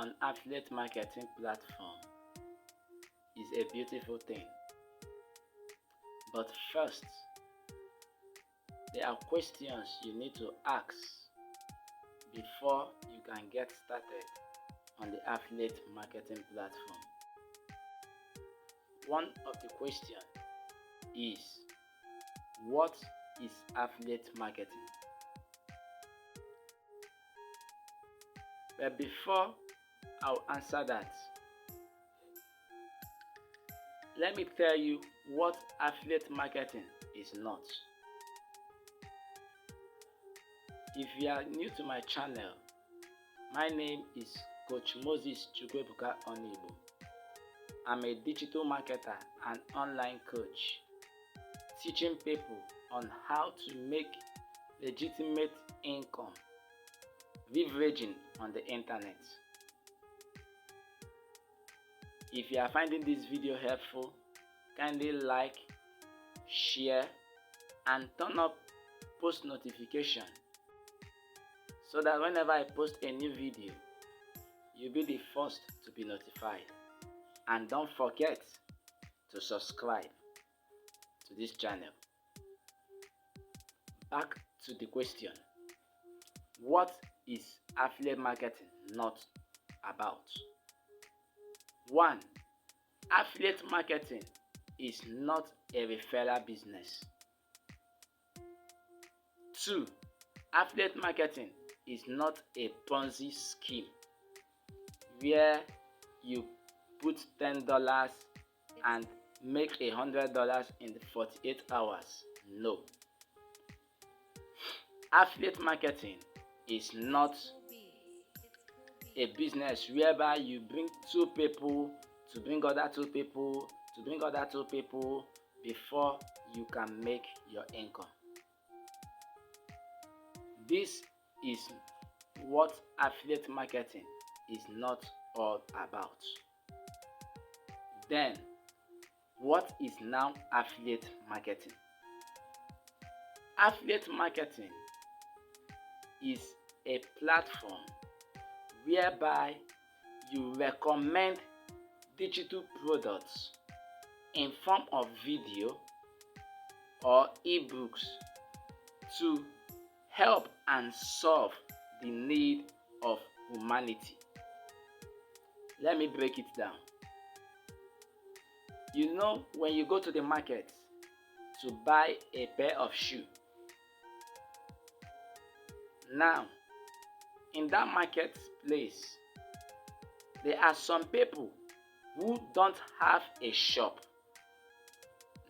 on affiliate marketing platform is a beautiful thing. But first, there are questions you need to ask before you can get started on the affiliate marketing platform. One of the questions is, what is affiliate marketing? But before I'll answer that, let me tell you what affiliate marketing is not. If you are new to my channel, my name is Coach Moses Chukwuebuka Onigbo. I'm a digital marketer and online coach, teaching people on how to make legitimate income leveraging on the internet. If you are finding this video helpful, kindly like, share, and turn up post notification so that whenever I post a new video, you'll be the first to be notified. And don't forget to subscribe to this channel. Back to the question. What is affiliate marketing not about? 1. Affiliate marketing is not a referral business. 2. Affiliate marketing is not a Ponzi scheme where you put $10 and make $100 in 48 hours. No. Affiliate marketing is not a business whereby you bring 2 people to bring other 2 people to bring other 2 people before you can make your income. This is what affiliate marketing is not all about. Then, what is now affiliate marketing? Affiliate marketing is a platform whereby you recommend digital products in form of video or ebooks to help and solve the need of humanity. Let me break it down. You know, when you go to the market to buy a pair of shoes, now in that marketplace, there are some people who don't have a shop.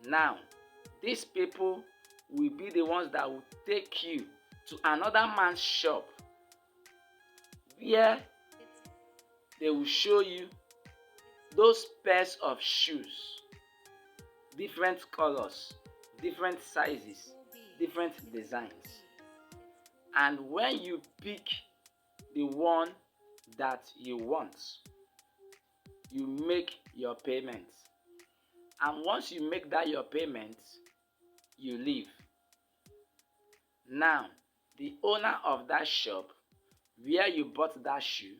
Now, these people will be the ones that will take you to another man's shop where they will show you those pairs of shoes, different colors, different sizes, different designs. And when you pick the one that you want, you make your payment. And once you make that your payment, you leave. Now, the owner of that shop where you bought that shoe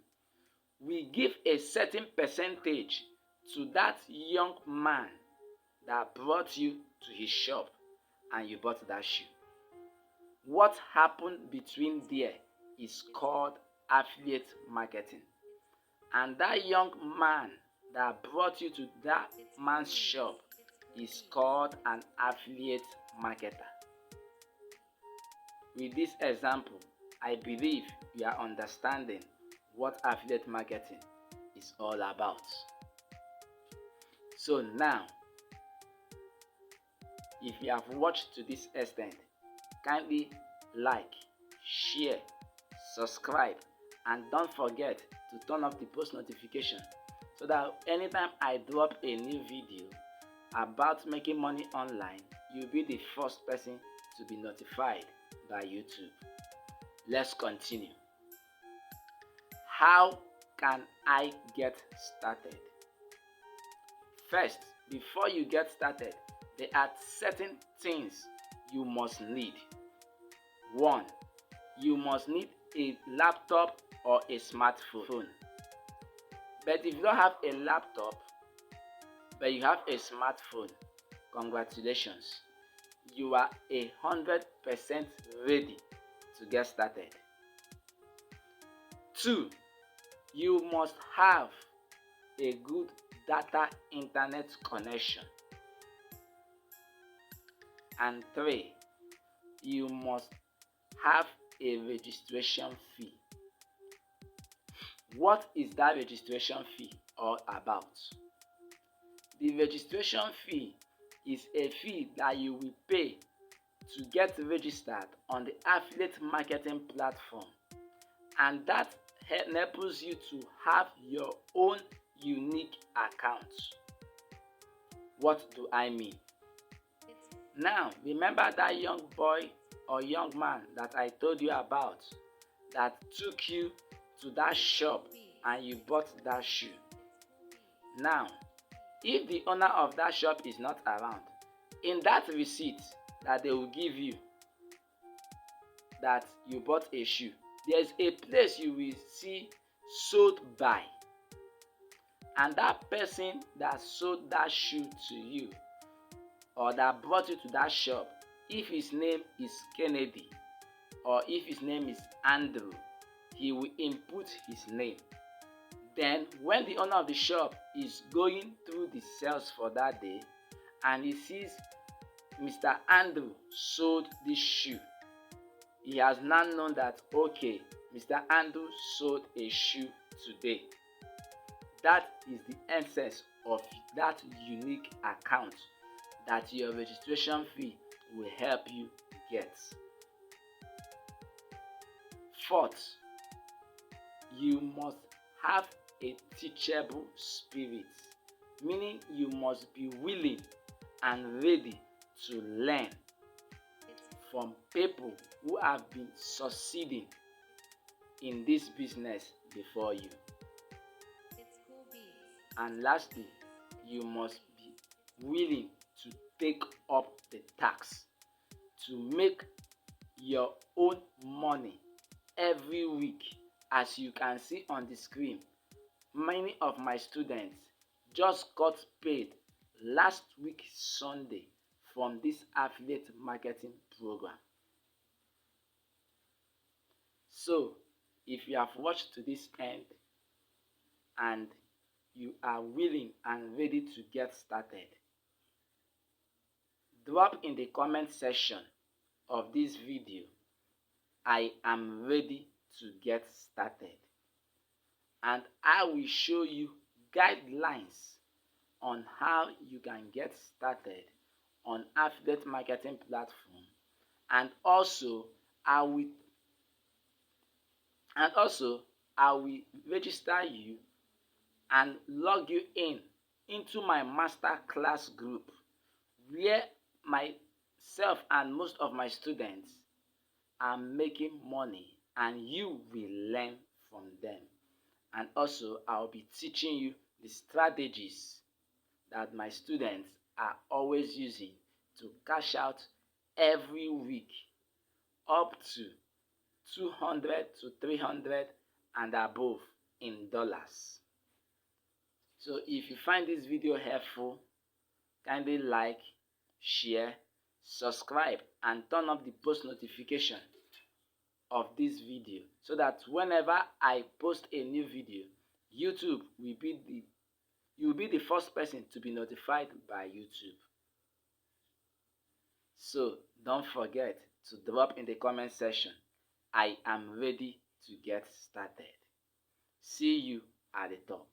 will give a certain percentage to that young man that brought you to his shop and you bought that shoe. What happened between there is called affiliate marketing. And that young man that brought you to that man's shop is called an affiliate marketer. With this example, I believe you are understanding what affiliate marketing is all about. So now, if you have watched to this extent, kindly like, share, subscribe, and don't forget to turn off the post notification so that anytime I drop a new video about making money online, you'll be the first person to be notified by YouTube. Let's continue. How can I get started? First, before you get started, there are certain things you must need. 1. You must need a laptop or a smartphone. But if you don't have a laptop, but you have a smartphone, congratulations. You are 100% ready to get started. 2. You must have a good data internet connection. And 3. You must have a registration fee. What is that registration fee all about? The registration fee is a fee that you will pay to get registered on the affiliate marketing platform, and that enables you to have your own unique account. What do I mean? Now, remember that young boy or young man that I told you about that took you to that shop and you bought that shoe. Now, if the owner of that shop is not around, in that receipt that they will give you that you bought a shoe, there's a place you will see sold by, and that person that sold that shoe to you or that brought you to that shop, if his name is Kennedy or if his name is Andrew, he will input his name. Then when the owner of the shop is going through the sales for that day and he sees Mr. Andrew sold this shoe, he has now known that, okay, Mr. Andrew sold a shoe today. That is the essence of that unique account that your registration fee will help you get. 4th, you must have a teachable spirit, meaning you must be willing and ready to learn from people who have been succeeding in this business before you. And lastly, you must be willing to take up the task to make your own money every week. As you can see on the screen, many of my students just got paid last week Sunday from this affiliate marketing program. So, if you have watched to this end and you are willing and ready to get started, drop in the comment section of this video, I am ready to get started. And I will show you guidelines on how you can get started on affiliate marketing platform, and also I will register you and log you into my master class group, where myself and most of my students are making money and you will learn from them. And also I'll be teaching you the strategies that my students are always using to cash out every week up to 200 to 300 and above in dollars. So if you find this video helpful, kindly like, share, subscribe, and turn up the post notification of this video so that whenever I post a new video, YouTube will be you'll be the first person to be notified by YouTube. So don't forget to drop in the comment section, I am ready to get started. See you at the top.